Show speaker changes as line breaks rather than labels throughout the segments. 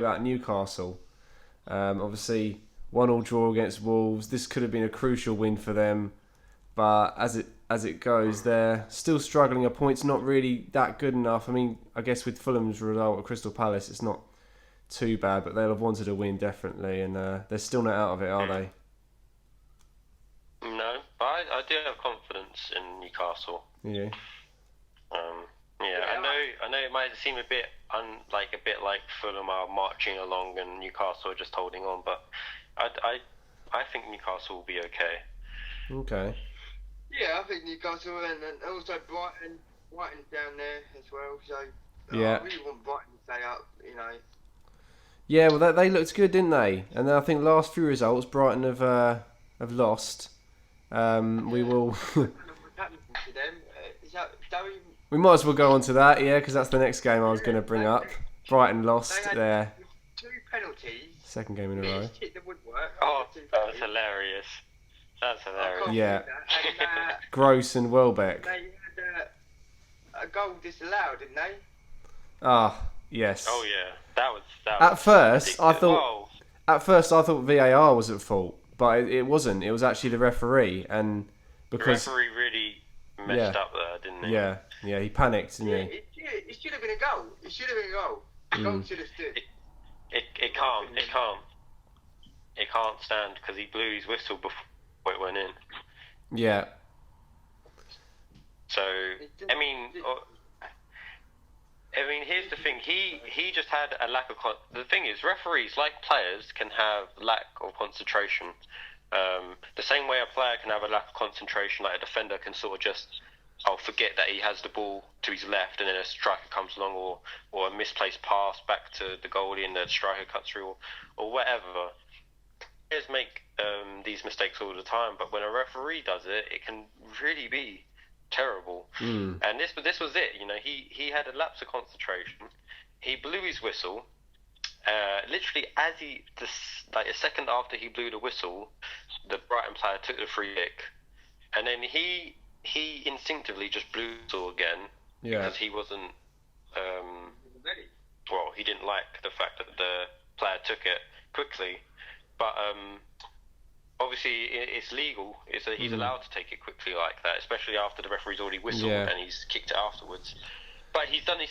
about Newcastle. Obviously, 1-1 draw against Wolves. This could have been a crucial win for them, but as it goes, they're still struggling. A point's not really that good enough. I mean, I guess with Fulham's result at Crystal Palace, it's not too bad, but they'll have wanted a win definitely, and they're still not out of it, are they?
No, but I do have confidence in Newcastle.
Yeah.
I know it might seem a bit like Fulham are marching along and Newcastle are just holding on, but I think Newcastle will be okay.
Okay.
Yeah, I think Newcastle and also Brighton's down there as well. So
yeah.
I really want Brighton to stay up, you know.
Yeah, well, they looked good, didn't they? And then I think last few results, Brighton have lost. We will.
What's happening to them? Is that
we might as well go on to that, yeah, because that's the next game I was going to bring up. Brighton lost their
2 penalties.
Second game in a row.
Hit the woodwork.
Oh, that's hilarious. That's hilarious.
Yeah.
And,
Gross and Welbeck.
They had a goal disallowed, didn't they?
Ah, yes.
Oh yeah, that was
At first,
ridiculous.
I thought VAR was at fault, but it wasn't. It was actually the referee, and because
the referee really messed up there, didn't he?
Yeah, he panicked, didn't he?
It should have been a goal. It should have been a goal. The goal should have stood.
It can't stand because he blew his whistle before it went in.
Yeah.
So I mean, here's the thing. He just had a lack of. The thing is, referees, like players, can have lack of concentration. The same way a player can have a lack of concentration, like a defender can sort of just forget that he has the ball to his left, and then a striker comes along, or a misplaced pass back to the goalie, and the striker cuts through, or whatever. Players make these mistakes all the time, but when a referee does it, it can really be terrible. And this was it. You know, he had a lapse of concentration. He blew his whistle. Literally, a second after he blew the whistle, the Brighton player took the free kick, and then he instinctively just blew the whistle again because he wasn't. Well, he didn't like the fact that the player took it quickly, but obviously it's legal. He's allowed to take it quickly like that, especially after the referee's already whistled and he's kicked it afterwards. But he's done the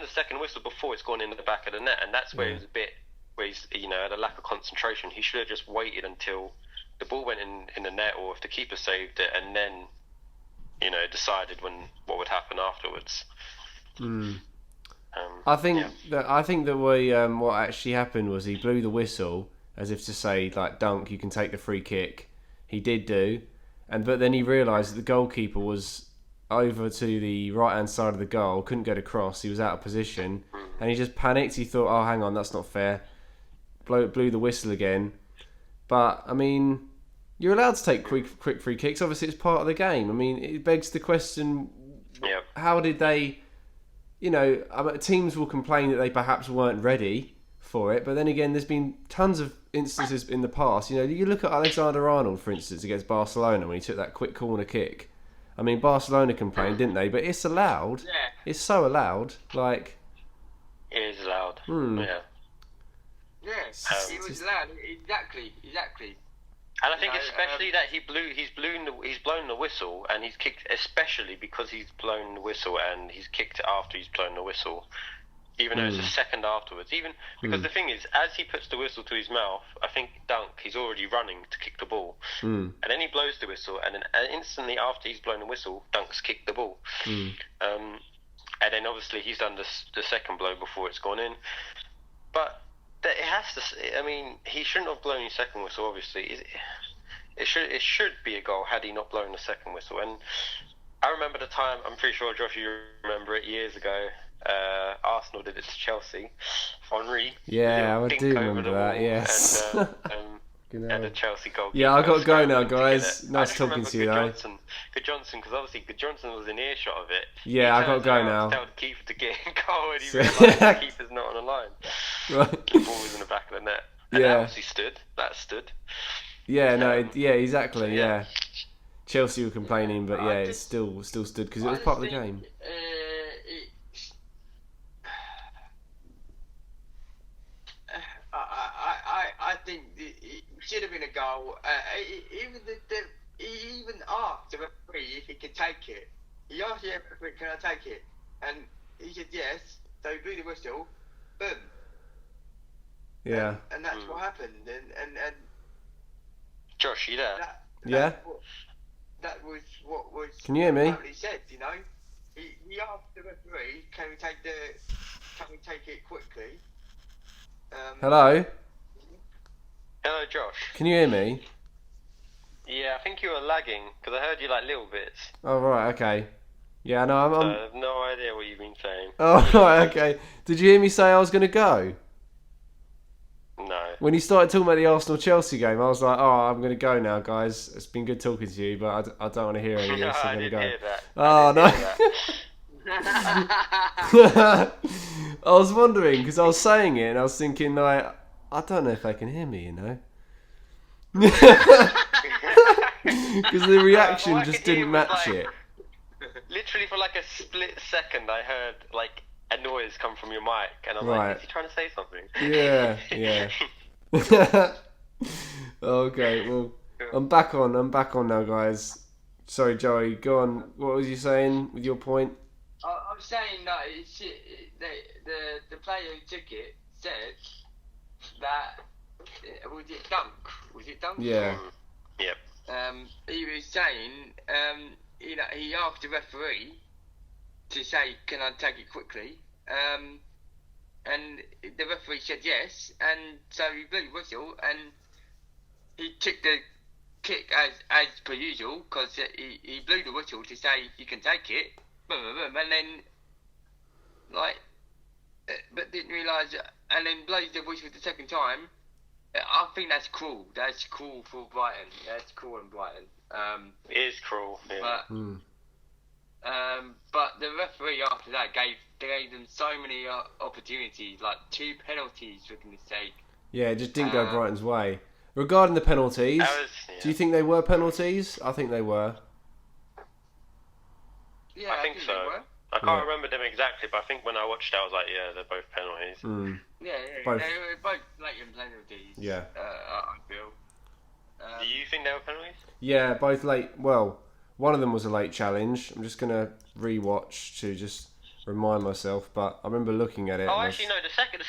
second whistle before it's gone into the back of the net, and that's where it was a bit where he's had a lack of concentration. He should have just waited until the ball went in the net, or if the keeper saved it, and then decided what would happen afterwards.
I think that what actually happened was he blew the whistle as if to say, like, Dunk, you can take the free kick. He did do, but then he realised that the goalkeeper was over to the right hand side of the goal, couldn't get across, he was out of position, and he just panicked. He thought, oh, hang on, that's not fair. Blew the whistle again. But I mean, you're allowed to take quick free kicks. Obviously, it's part of the game. I mean, it begs the question: how did they? Teams will complain that they perhaps weren't ready for it, but then again, there's been tons of instances in the past. You look at Alexander-Arnold, for instance, against Barcelona when he took that quick corner kick. I mean, Barcelona complained, didn't they? But it's allowed.
Yeah.
It's so allowed. Like,
it is allowed.
Yeah. Yes, it was allowed. Exactly.
And I think especially that he's blown the whistle, and he's kicked, especially because he's blown the whistle and he's kicked it after he's blown the whistle, even though it's a second afterwards. Even because the thing is, as he puts the whistle to his mouth, I think Dunk, he's already running to kick the ball, and then he blows the whistle, and then instantly after he's blown the whistle, Dunk's kicked the ball, and then obviously he's done the second blow before it's gone in, but. It has to. I mean, he shouldn't have blown his second whistle. Obviously, it should be a goal had he not blown the second whistle. And I remember the time. I'm pretty sure, Josh, you remember it years ago. Arsenal did it to Chelsea. Henry.
Yeah, I do remember that. Yes.
And the Chelsea goalkeeper.
Yeah, I got to go now, guys. Nice talking to you, though.
Good Johnson, because obviously Good Johnson was in earshot of it.
Yeah, I got to go now.
Tell the keeper to get in goal, and he realised the keeper's not on the line. Right. The ball was in the back of the net. And that obviously stood. That stood.
Yeah, exactly. Yeah. Chelsea were complaining, but it still stood because it was part of the game.
should have been a goal. Even he even asked the referee if he could take it. He asked the referee, "Can I take it?" And he said yes. So he blew the whistle. Boom.
Yeah.
And that's what happened. And
Josh, you there?
Yeah.
That was what was.
Can you hear me?
What he said, you know. He asked the referee, "Can we take it quickly?"
Hello.
Hello, Josh.
Can you hear me?
Yeah, I think you were lagging because I heard you like little bits.
Oh right. Okay. Yeah. No.
So I
I'm.
have no idea what you've been saying.
Oh right. Okay. Did you hear me say I was gonna go?
No.
When you started talking about the Arsenal-Chelsea game, I was like, "Oh, I'm going to go now, guys. It's been good talking to you, but I don't want to hear anything,
No,
so I'm
I
going to
didn't
go."
hear that.
Oh, no. I was wondering, because I was saying it, and I was thinking, like, I don't know if they can hear me, you know? Because the reaction
All I
just
could hear
didn't
was,
match
like,
it.
Literally for like a split second, I heard like a noise come from your mic, and I'm
Right.
like, is he trying to say something?
Yeah. Okay, well, I'm back on now, guys. Sorry, Joey, go on. What was you saying with your point?
I'm saying that the player who took it said that was it Dunk? Was it Dunk?
Yeah.
Yep.
He was saying he asked the referee to say, "Can I take it quickly?" And the referee said yes, and so he blew the whistle, and he took the kick as per usual, because he blew the whistle to say you can take it, and then but didn't realise, and then blows the whistle the second time. I think that's cruel. That's cruel for Brighton. That's cruel in Brighton.
It is cruel. Yeah.
But the referee after that gave them so many opportunities, like 2 penalties for goodness sake.
Yeah, it just didn't go Brighton's way. Regarding the penalties, do you think they were penalties? I think they were.
Yeah, I think so.
They were.
I can't remember them exactly, but I think when I watched it, I was like, yeah, they're both penalties.
Yeah,
both.
They were both blatant penalties.
Yeah.
I feel.
Do you think they were penalties?
Yeah, both late. Well, one of them was a late challenge. I'm just gonna rewatch to just remind myself, but I remember looking at it.
Oh, actually, no. The second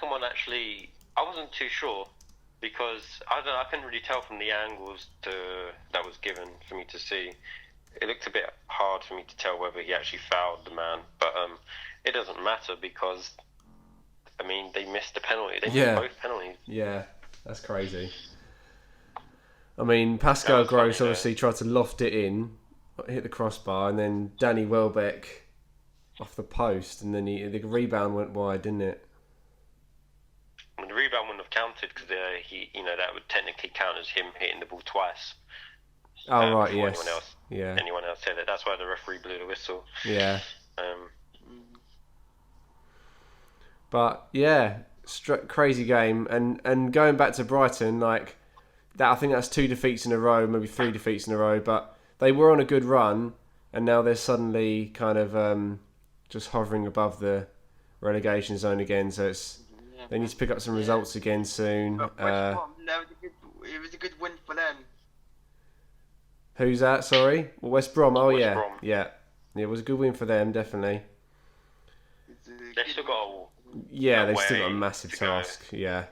one actually, I wasn't too sure because I couldn't really tell from the angles that was given for me to see. It looked a bit hard for me to tell whether he actually fouled the man, but it doesn't matter because I mean they missed the penalty. They missed both penalties.
Yeah, that's crazy. I mean, Pascal Gross obviously tried to loft it in, hit the crossbar, and then Danny Welbeck off the post, and then the rebound went wide, didn't it?
The rebound wouldn't have counted because that would technically count as him hitting the ball twice.
Oh right, yes.
Anyone else said it. That's why the referee blew the whistle.
Yeah. But yeah, crazy game, and going back to Brighton, like that, I think that's 2 defeats in a row, maybe 3 defeats in a row. But they were on a good run, and now they're suddenly kind of just hovering above the relegation zone again. So they need to pick up some results again soon.
It was a good win for them.
Who's that? Sorry, West Brom. Oh
West Brom.
Yeah. It was a good win for them, definitely.
They've still got
they've still got a massive task. Yeah.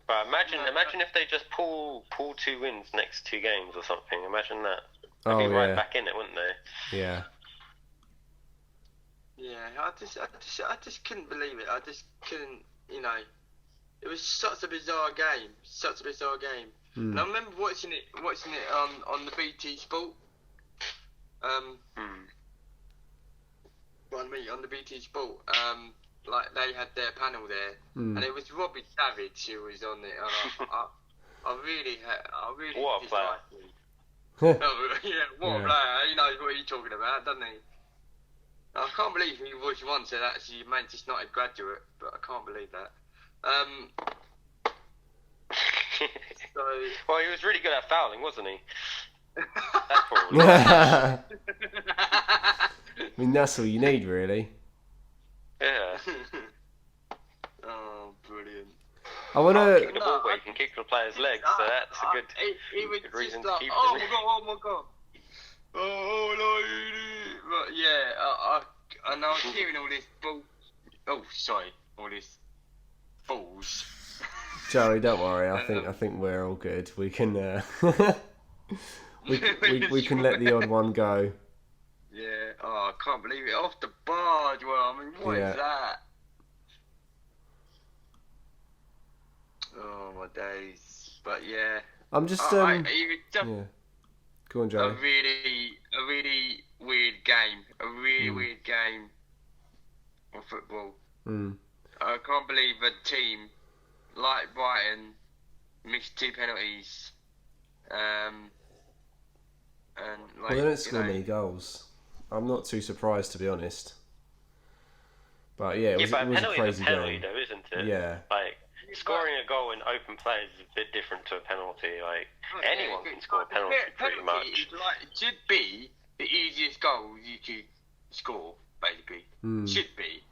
But imagine if they just pull 2 wins next 2 games or something. Imagine that. They'd be right back in it, wouldn't they?
Yeah.
Yeah, I just couldn't believe it. I just couldn't, it was such a bizarre game. And I remember watching it on the BT Sport. On the BT Sport. Like they had their panel there, and it was Robbie Savage who was on it. And I really
what a player!
What a player! He knows what he's talking about, doesn't he? I can't believe he was once actually a Manchester United graduate, but I can't believe that.
Well, he was really good at fouling, wasn't he? That's probably I
mean, that's all you need, really.
Yeah.
Oh, brilliant.
I want
Kicking
to.
the ball where you can kick the player's legs, so that's a good,
He was
good reason
just
to
like,
keep
oh
it.
my god. Oh no. But yeah, and I was hearing all this bull. Oh, sorry, all this balls.
Joey, don't worry. I think we're all good. We can we can let the odd one go.
Yeah. Oh, I can't believe it. Off the bar as well. I mean, what is that? Oh my days. But yeah.
I'm just
it was just
yeah. Go on, Joey.
a really weird game. A really weird game of football. I can't believe a team like Brighton missed 2 penalties. And like,
Well, they don't score many goals. I'm not too surprised, to be honest. But yeah, it was a crazy
penalty
game.
though, isn't it?
Yeah.
Like scoring a goal in open play is a bit different to a penalty. Like anyone can score a penalty pretty much.
It should be the easiest goal you could score, basically. Should be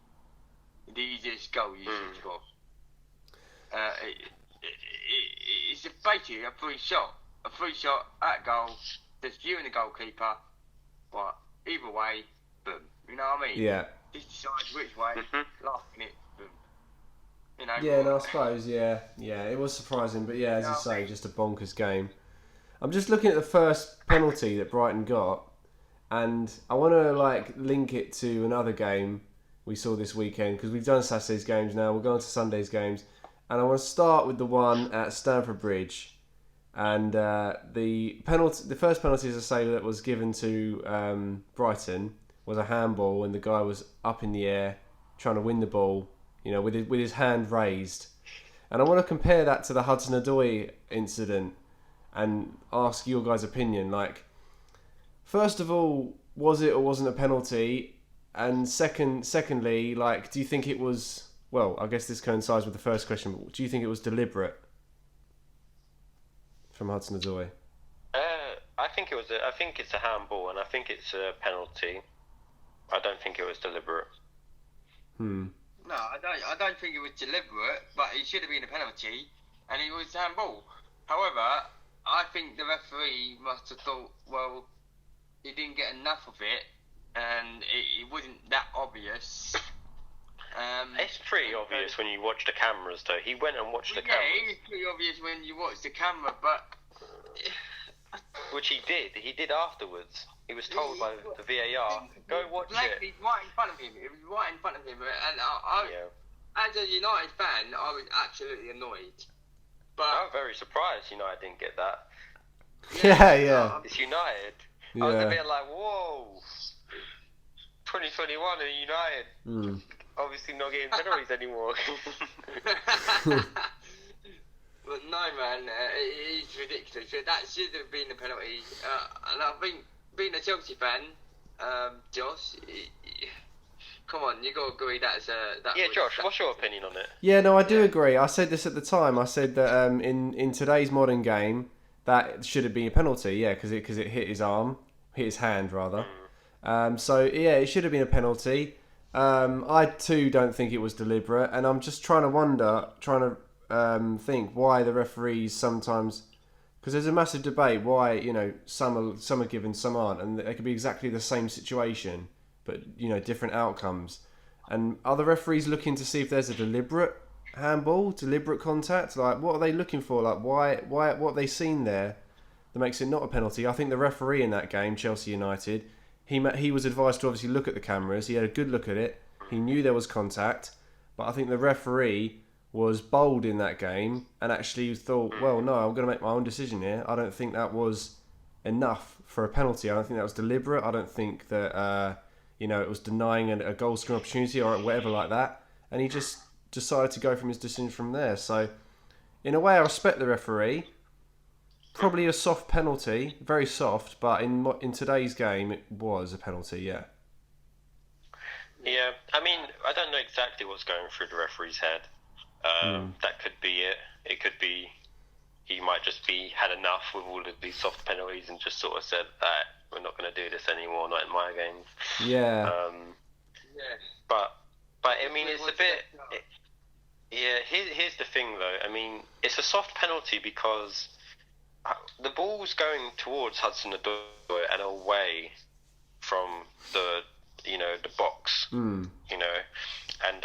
the easiest goal you should score. It's basically a free shot at goal, just viewing the goalkeeper, but either way, boom. You know what I mean?
Yeah.
Just decides which way, laughing it, boom. You know.
Yeah, no, I suppose, yeah, it was surprising, but yeah, as you say, just a bonkers game. I'm just looking at the first penalty that Brighton got, and I want to link it to another game we saw this weekend, because we've done Saturday's games now. We'll go on to Sunday's games, and I want to start with the one at Stamford Bridge. And the first penalty, as I say, that was given to Brighton was a handball, and the guy was up in the air trying to win the ball, with his hand raised. And I want to compare that to the Hudson-Odoi incident and ask your guys' opinion. First of all, was it or wasn't a penalty? And secondly, do you think it was? Well, I guess this coincides with the first question. But do you think it was deliberate from Hudson-Odoi?
I think it was. I think it's a handball, and I think it's a penalty. I don't think it was deliberate.
No, I don't think it was deliberate, but it should have been a penalty, and it was handball. However, I think the referee must have thought, well, he didn't get enough of it, and it wasn't that obvious.
It's pretty obvious when you watch the cameras, though. He went and watched the cameras.
Yeah, it's pretty obvious when you watch the camera, but...
Which he did. He did afterwards. He was told by the VAR, go watch it.
It was right in front of him. It was right in front of him. And as a United fan, I was absolutely annoyed. But
I'm very surprised United didn't get that.
Yeah.
It's United.
Yeah.
I was a bit like, whoa. 2021 and United. Obviously not getting penalties anymore.
But no, man, it is ridiculous. That should have been a penalty. And I think, being a Chelsea fan, Josh, come on, you got to agree that's
Josh, what's your opinion on it?
Yeah, no, I do agree. I said this at the time. I said that in today's modern game, that should have been a penalty. Yeah, because it hit his hand rather. So yeah, it should have been a penalty. I too don't think it was deliberate, and I'm just trying to think why the referees sometimes, because there's a massive debate why some are given, some aren't, and they could be exactly the same situation but different outcomes. And are the referees looking to see if there's a deliberate handball, deliberate contact? What are they looking for? Why what have they seen there that makes it not a penalty? I think the referee in that game, Chelsea United, he was advised to obviously look at the cameras. He had a good look at it. He knew there was contact, but I think the referee was bold in that game and actually thought, well, no, I'm going to make my own decision here. I don't think that was enough for a penalty. I don't think that was deliberate. I don't think that it was denying a goal scoring opportunity or whatever like that. And he just decided to go from his decision from there. So, in a way, I respect the referee. Probably a soft penalty, very soft, but in today's game, it was a penalty, yeah.
Yeah, I mean, I don't know exactly what's going through the referee's head. That could be it. It could be he might just had enough with all of these soft penalties and just sort of said that we're not going to do this anymore, not in my games.
Yeah.
But I mean, it's a bit. Yeah, here's the thing though. I mean, it's a soft penalty because the ball's going towards Hudson-Odoi and away from the box. You know, and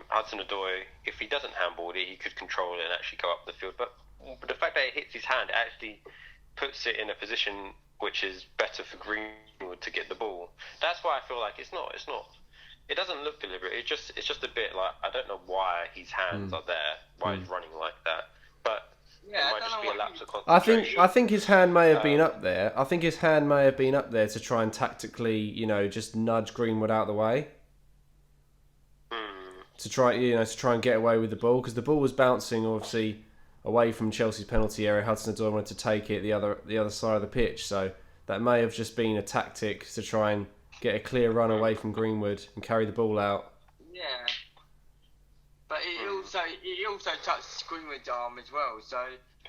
Hudson-Odoi, if he doesn't handball it, he could control it and actually go up the field. But the fact that it hits his hand actually puts it in a position which is better for Greenwood to get the ball. That's why I feel like it's not. It doesn't look deliberate. It's just a bit like, I don't know why his hands are there, why he's running like that. But it might just be a lapse of concentration.
I think his hand may have been up there. I think his hand may have been up there to try and tactically, just nudge Greenwood out of the way. To try and get away with the ball, because the ball was bouncing obviously away from Chelsea's penalty area. Hudson-Odoi wanted to take it the other side of the pitch, so that may have just been a tactic to try and get a clear run away from Greenwood and carry the ball out.
Yeah, but it also touched Greenwood's arm as well. So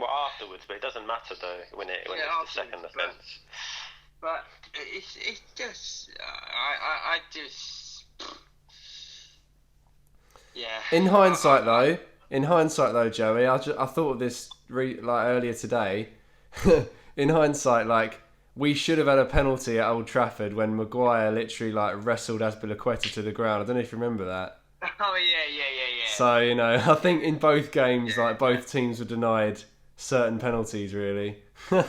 afterwards, but it doesn't matter though when it's the second offence.
But it's just I just. Yeah.
In hindsight, though, Joey, I thought of this earlier today. In hindsight, we should have had a penalty at Old Trafford when Maguire literally wrestled Azpilicueta to the ground. I don't know if you remember that.
Oh yeah.
So I think in both games, both teams were denied certain penalties. Really.
Did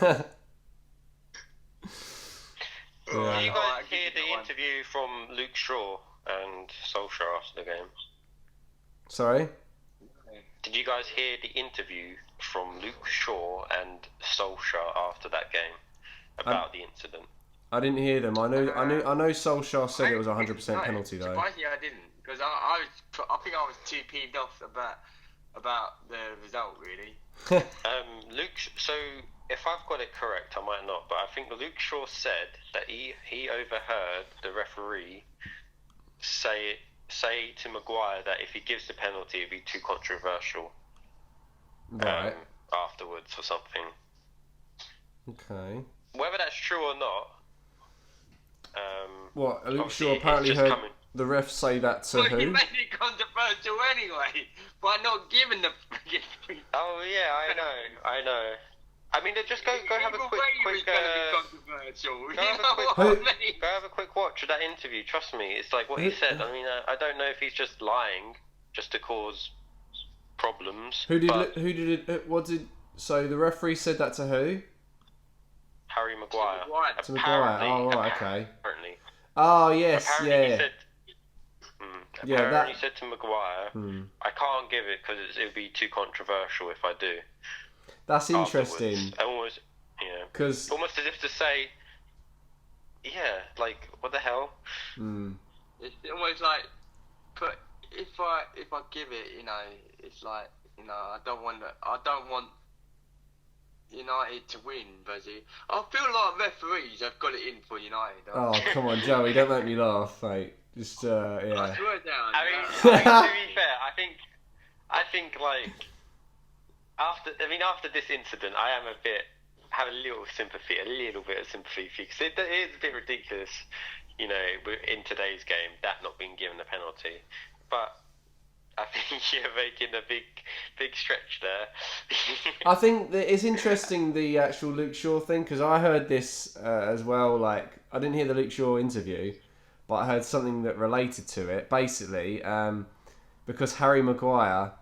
you guys hear the interview from Luke Shaw and Solskjaer after the game?
Sorry?
Did you guys hear the interview from Luke Shaw and Solskjaer after that game about the incident?
I didn't hear them. I know Solskjaer said it was 100% penalty though.
Surprisingly, I didn't, because I think I was too peeved off about the result, really.
Luke. So if I've got it correct, I might not, but I think Luke Shaw said that he overheard the referee say to Maguire that if he gives the penalty, it'd be too controversial.
Right.
Afterwards or something.
Okay.
Whether that's true or not.
Luke Shaw apparently heard the ref say that to who?
He made it controversial anyway by not giving the.
Oh yeah, I know. I mean, just go have a quick. Go have a quick watch of that interview. Trust me, it's like what he said. I mean, I don't know if he's just lying just to cause problems.
Who did it? What did? So the referee said that to who?
Harry Maguire.
To Maguire. Oh right, okay.
Apparently.
Oh yes,
apparently
yeah.
Apparently he said to Maguire, I can't give it because it would be too controversial if I do.
That's interesting.
Almost as if to say, what the hell?
It's almost like, but if I give it, it's like, I don't want United to win, Buzzy. I feel like referees have got it in for United.
Oh come on, Joey, don't make me laugh, mate. Just yeah.
I swear down.
I mean, to be fair, I think after this incident, I have a little bit of sympathy, because it is a bit ridiculous, in today's game, that not being given a penalty. But I think you're making a big stretch there.
I think that it's interesting, the actual Luke Shaw thing, because I heard this as well. I didn't hear the Luke Shaw interview, but I heard something that related to it. Basically, because Harry Maguire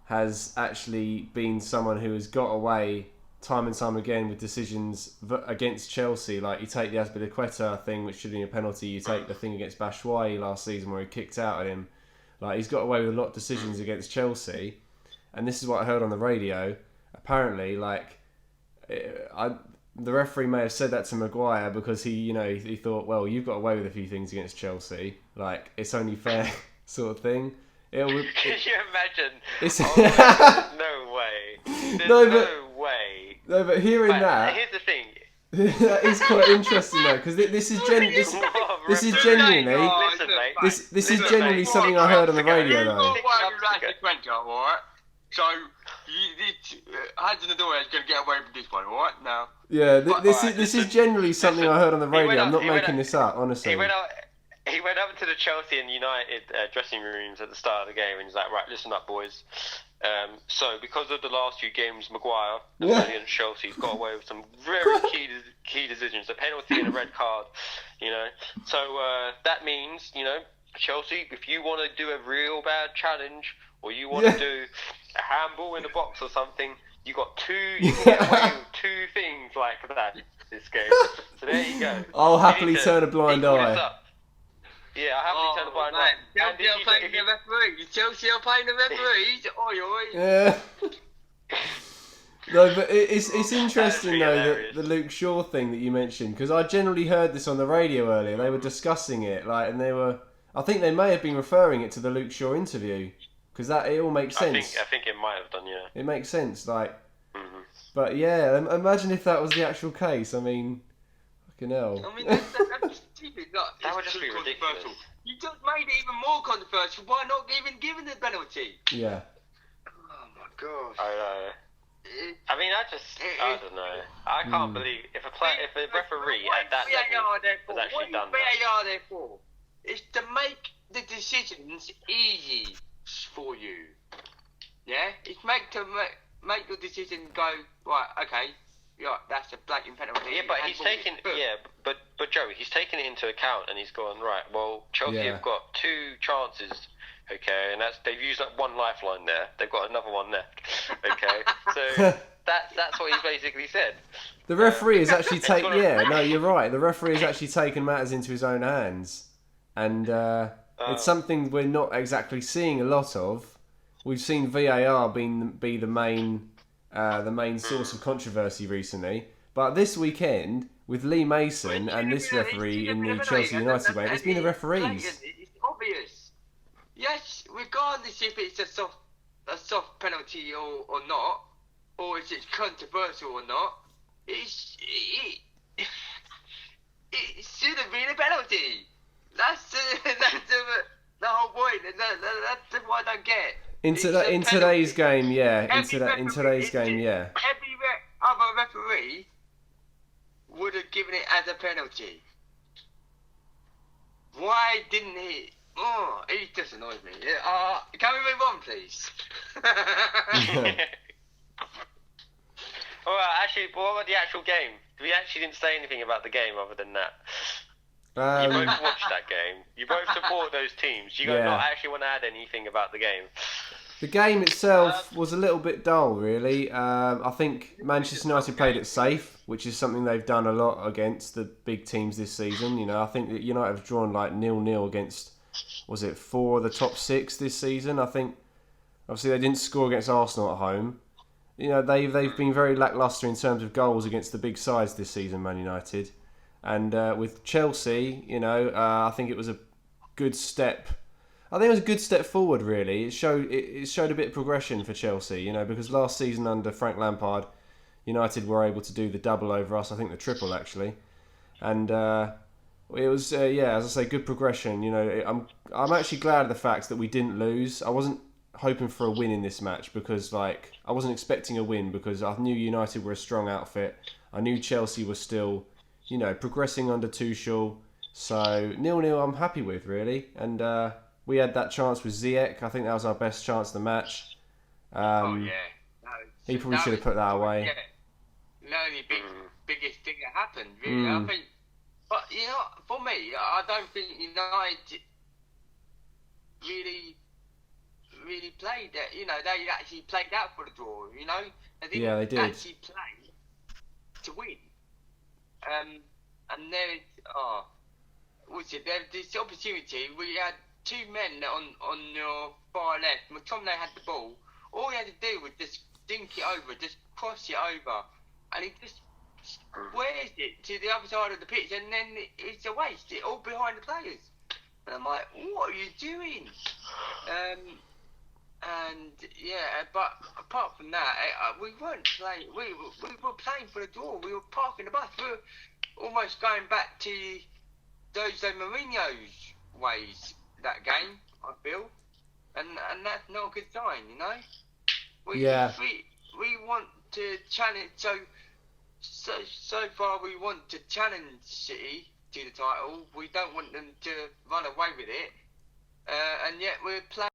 has actually been someone who has got away time and time again with decisions against Chelsea. Like, you take the Azpilicueta thing, which should have been a penalty. You take the thing against Batshuayi last season where he kicked out at him. Like, he's got away with a lot of decisions against Chelsea. And this is what I heard on the radio. Apparently, the referee may have said that to Maguire because he thought, well, you've got away with a few things against Chelsea. Like, it's only fair sort of thing.
Can you imagine? No way. There's no way.
No, but hearing that...
Here's the thing.
That is quite interesting though, because this is genuinely something I heard on the radio though.
So Hudson-Odoi is going to get away with this one, alright? Now.
Yeah, this is generally something I heard on the radio. I'm not making this up, honestly.
he went up to the Chelsea and United dressing rooms at the start of the game and he's like, right, listen up, boys. So, because of the last few games, Maguire, the brilliant Chelsea's got away with some very key decisions, a penalty and a red card, you know. So, that means, you know, Chelsea, if you want to do a real bad challenge or you want to do a handball in the box or something, you can get away with 2 things like that this game. So there you go.
I'll happily turn a blind eye.
Yeah, I happily turn a blind eye.
Chelsea are playing the referees. Chelsea are playing the referees. Oi, oi.
Yeah. No, but it's interesting though the Luke Shaw thing that you mentioned, because I generally heard this on the radio earlier. They were discussing it, and I think they may have been referring it to the Luke Shaw interview, because it all makes sense.
I think it might have done, yeah.
It makes sense, But yeah, imagine if that was the actual case. I mean, fucking hell.
I mean, that's stupid.
That would just be ridiculous.
You just made it even more controversial by not even giving the penalty.
Yeah.
Oh my god.
I know. I mean, I don't know. I can't believe if a referee at that level has actually done that.
What is VAR there for? It's to make the decisions easy for you. Yeah, it's make your decision go right. Okay, yeah, that's a blatant penalty.
Yeah, but he's taken. Yeah, but Joey, he's taken it into account and he's gone right. Well, Chelsea have got 2 chances. Okay, and they've used up 1 lifeline there. They've got another one left. Okay, so that's what he's basically said.
The referee has actually taken. Yeah, no, you're right. The referee has actually taken matters into his own hands, and it's something we're not exactly seeing a lot of. We've seen VAR be the main source of controversy recently, but this weekend with Lee Mason and this referee in the Chelsea United game, it's been the referees.
It's obvious. Yes, regardless if it's a soft penalty or not, or if it's controversial or not, it should have been a penalty. That's the whole point. That's what I don't get.
In today's game, yeah. In today's game, yeah.
Every other referee would have given it as a penalty. Why didn't he? Oh, he just annoys me. Can we move on, please?
Alright, actually, what about the actual game? We actually didn't say anything about the game other than that. You both watched that game. You both support those teams. You don't actually want to add anything about the game.
The game itself was a little bit dull, really. I think Manchester United played it safe, which is something they've done a lot against the big teams this season. You know, I think that United have drawn 0-0 against, was it 4 of the top 6 this season? I think, obviously, they didn't score against Arsenal at home. You know, they've been very lacklustre in terms of goals against the big sides this season, Man United. And with Chelsea, you know, I think it was a good step. I think it was a good step forward, really. It showed a bit of progression for Chelsea, you know, because last season under Frank Lampard, United were able to do the double over us. I think the triple, actually. And it was, as I say, good progression. You know, I'm actually glad of the fact that we didn't lose. I wasn't hoping for a win in this match because, I wasn't expecting a win because I knew United were a strong outfit. I knew Chelsea was still, you know, progressing under Tuchel. So 0-0 I'm happy with, really. And we had that chance with Ziyech. I think that was our best chance of the match. He probably should have put that away.
Yeah. The only biggest thing that happened, really. I think, but you know, for me, I don't think United really played that. You know, they actually played out for the draw. You know, they did actually play to win. And there's this opportunity. We had 2 men on your far left. McTominay had the ball. All he had to do was just dink it over, just cross it over, and he just squares it to the other side of the pitch, and then it's a waste. It's all behind the players. And I'm like, what are you doing? But apart from that, we weren't playing. We were playing for the draw. We were parking the bus. We were almost going back to Jose Mourinho's ways that game, I feel, and that's not a good sign, you know. We want to challenge. So far we want to challenge City to the title. We don't want them to run away with it, and yet we're playing